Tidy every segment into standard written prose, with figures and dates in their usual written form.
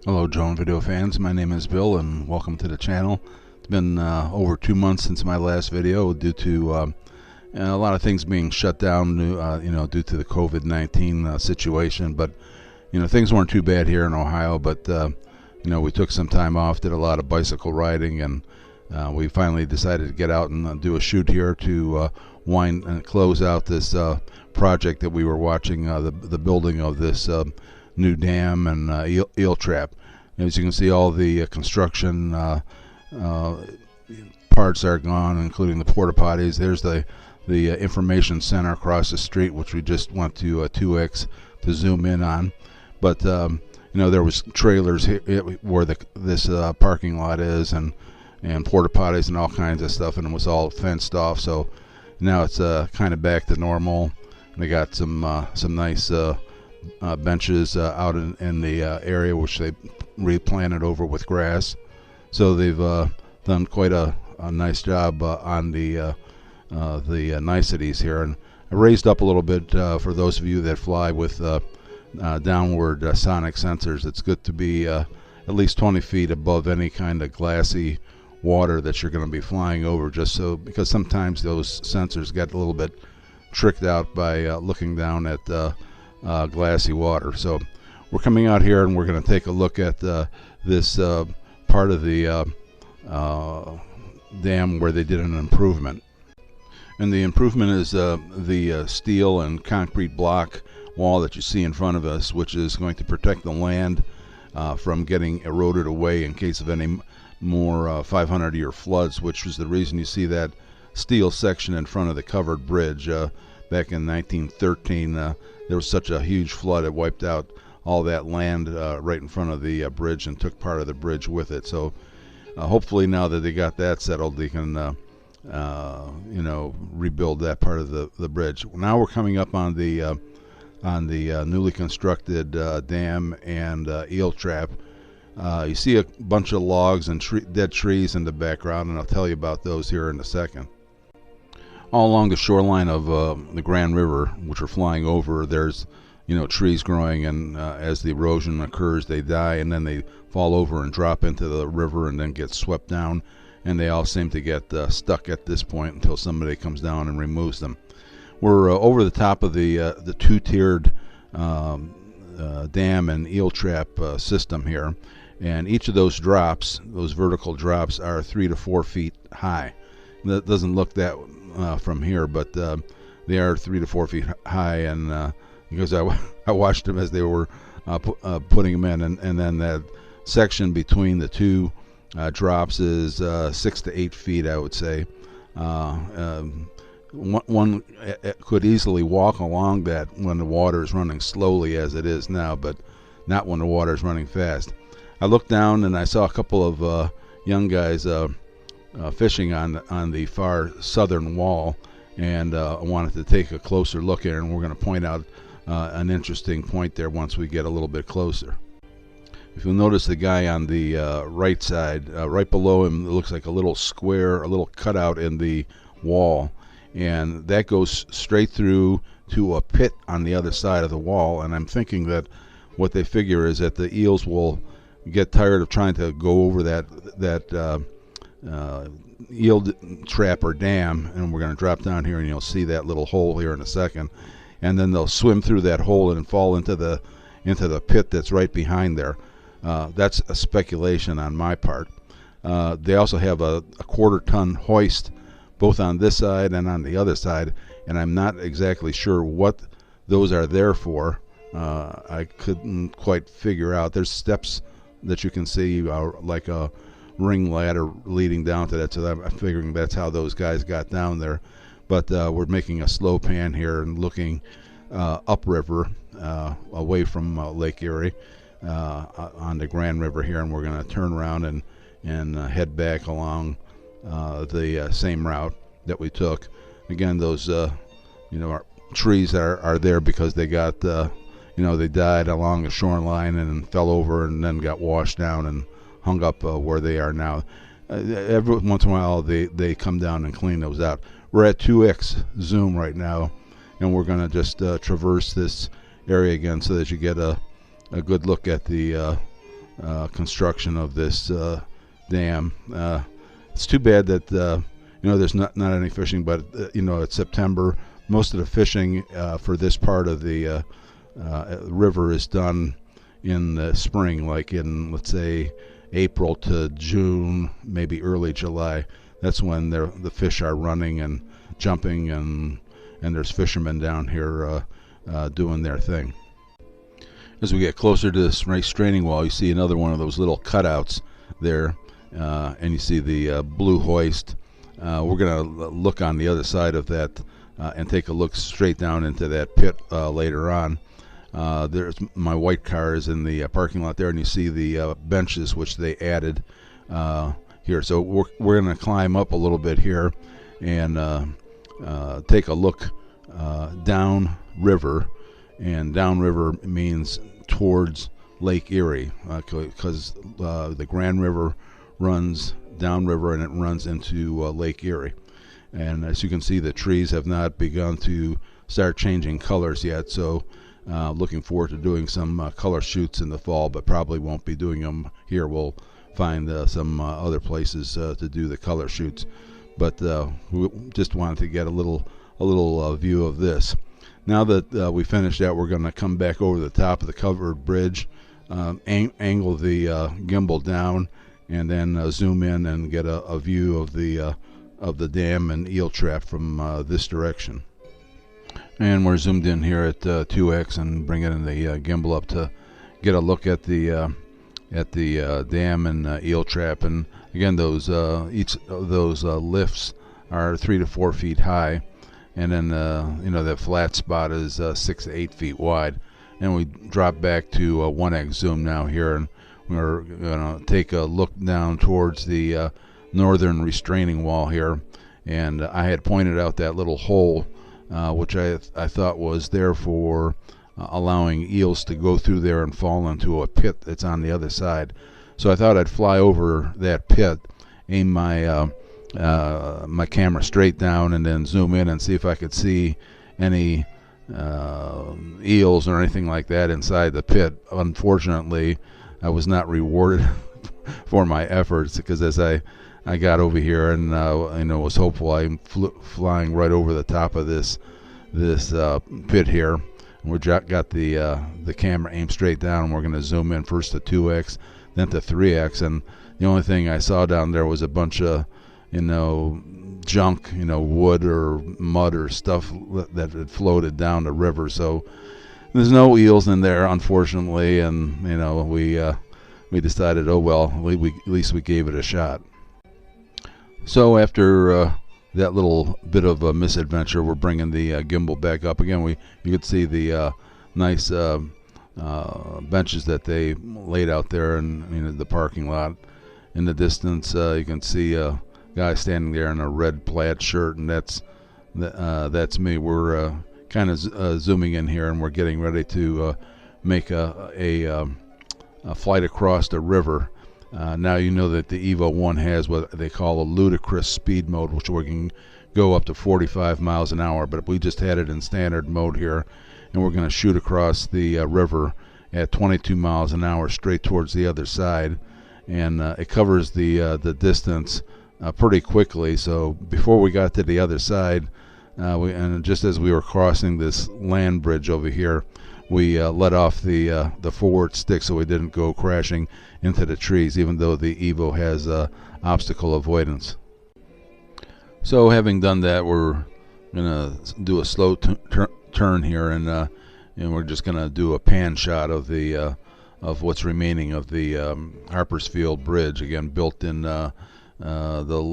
Hello drone video fans, my name is Bill and welcome to the channel. It's been over 2 months since my last video due to a lot of things being shut down due to the COVID-19 situation, but things weren't too bad here in Ohio, but we took some time off, did a lot of bicycle riding, and we finally decided to get out and do a shoot here to wind and close out this project that we were watching, the building of this new dam and eel trap. As you can see, all the construction parts are gone, including the porta potties. There's the information center across the street, which we just went to 2x to zoom in on. But there was trailers here where this parking lot is, and porta potties and all kinds of stuff, and it was all fenced off. So now it's kind of back to normal. They got some nice benches out in the area, which they replanted over with grass. So they've done quite a nice job on the niceties here. And I raised up a little bit for those of you that fly with downward sonic sensors. It's good to be at least 20 feet above any kind of glassy water that you're going to be flying over, just so, because sometimes those sensors get a little bit tricked out by looking down at glassy water. So we're coming out here and we're going to take a look at this part of the dam where they did an improvement. And the improvement is the steel and concrete block wall that you see in front of us, which is going to protect the land from getting eroded away in case of any more 500-year floods, which was the reason you see that steel section in front of the covered bridge. Back in 1913, there was such a huge flood, it wiped out all that land right in front of the bridge and took part of the bridge with it. So hopefully now that they got that settled, they can rebuild that part of the bridge. Now we're coming up on the newly constructed dam and eel trap. You see a bunch of logs and dead trees in the background, and I'll tell you about those here in a second. All along the shoreline of the Grand River, which we're flying over, there's trees growing, and as the erosion occurs, they die, and then they fall over and drop into the river and then get swept down, and they all seem to get stuck at this point until somebody comes down and removes them. We're over the top of the two-tiered dam and eel trap system here, and each of those drops, those vertical drops, are 3 to 4 feet high. That doesn't look that from here, but they are 3 to 4 feet high, and because I watched them as they were putting them in, and then that section between the two drops is 6 to 8 feet, I would say. One could easily walk along that when the water is running slowly, as it is now, but not when the water is running fast. I looked down and I saw a couple of young guys fishing on the far southern wall, and I wanted to take a closer look at it, and we're going to point out an interesting point there once we get a little bit closer. If you'll notice, the guy on the right side, right below him, it looks like a little square, a little cutout in the wall, and that goes straight through to a pit on the other side of the wall. And I'm thinking that what they figure is that the eels will get tired of trying to go over that eel trap or dam, and we're going to drop down here and you'll see that little hole here in a second, and then they'll swim through that hole and fall into the pit that's right behind there. That's a speculation on my part. They also have a quarter-ton hoist both on this side and on the other side, and I'm not exactly sure what those are there for. I couldn't quite figure out. There's steps that you can see, like a ring ladder leading down to that, so I'm figuring that's how those guys got down there. But we're making a slow pan here and looking upriver, away from Lake Erie, on the Grand River here, and we're going to turn around and head back along the same route that we took. Again, those our trees are there because they got they died along the shoreline and fell over and then got washed down and hung up where they are now. Every once in a while they come down and clean those out. We're at 2x zoom right now, and we're going to just traverse this area again so that you get a good look at the construction of this dam. It's too bad that there's not any fishing, but it's September. Most of the fishing for this part of the river is done in the spring, like in, let's say, April to June, maybe early July. That's when the fish are running and jumping, and there's fishermen down here doing their thing. As we get closer to this straining wall, you see another one of those little cutouts there, and you see the blue hoist. We're going to look on the other side of that and take a look straight down into that pit later on. There's my white car is in the parking lot there, and you see the benches which they added here. So we're going to climb up a little bit here and take a look down river. And downriver means towards Lake Erie, because the Grand River runs downriver and it runs into Lake Erie. And as you can see, the trees have not begun to start changing colors yet, so looking forward to doing some color shoots in the fall, but probably won't be doing them here. We'll find some other places to do the color shoots, but we just wanted to get a little view of this. Now that we finished that, we're going to come back over the top of the covered bridge, angle the gimbal down, and then zoom in and get a view of the dam and eel trap from this direction. And we're zoomed in here at 2x and bringing the gimbal up to get a look at the dam and eel trap. And again, those each of those lifts are 3 to 4 feet high. And then, that flat spot is 6 to 8 feet wide. And we drop back to 1x zoom now here, and we're going to take a look down towards the northern restraining wall here. And I had pointed out that little hole, which I thought was there for allowing eels to go through there and fall into a pit that's on the other side. So I thought I'd fly over that pit, aim my camera straight down, and then zoom in and see if I could see any eels or anything like that inside the pit. Unfortunately, I was not rewarded for my efforts, because as I got over here and was hopeful, I'm flying right over the top of this pit here. And we got the camera aimed straight down, and we're going to zoom in first to 2x, then to 3x, and the only thing I saw down there was a bunch of junk, wood or mud or stuff that had floated down the river. So there's no eels in there, unfortunately, and we decided, oh well, at least we gave it a shot. So after that little bit of a misadventure, we're bringing the gimbal back up again. You could see the nice benches that they laid out there in the parking lot. In the distance, you can see a guy standing there in a red plaid shirt, and that's me. We're kind of zooming in here, and we're getting ready to make a flight across the river. Now you know that the Evo 1 has what they call a ludicrous speed mode, which we can go up to 45 miles an hour, but we just had it in standard mode here, and we're going to shoot across the river at 22 miles an hour straight towards the other side, and it covers the distance pretty quickly. So before we got to the other side, and just as we were crossing this land bridge over here, we let off the forward stick so we didn't go crashing into the trees, even though the Evo has obstacle avoidance. So having done that, we're gonna do a slow turn here, and we're just gonna do a pan shot of the of what's remaining of the Harpersfield Bridge, again built in the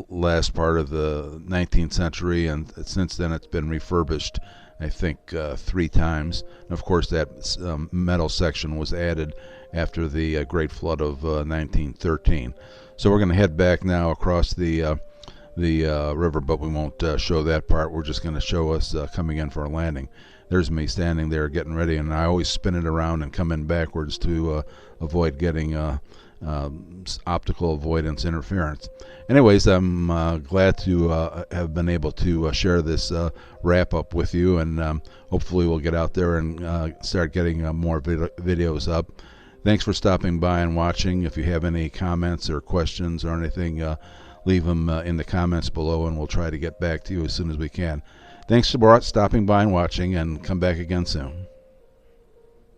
last part of the 19th century, and since then it's been refurbished, I think 3 times. And of course, that metal section was added after the Great Flood of 1913. So we're going to head back now across the river, but we won't show that part. We're just going to show us coming in for a landing. There's me standing there getting ready, and I always spin it around and come in backwards to avoid getting optical avoidance interference. Anyways, I'm glad to have been able to share this wrap up with you, and hopefully we'll get out there and start getting more videos up. Thanks for stopping by and watching. If you have any comments or questions or anything, leave them in the comments below, and we'll try to get back to you as soon as we can. Thanks for stopping by and watching, and come back again soon.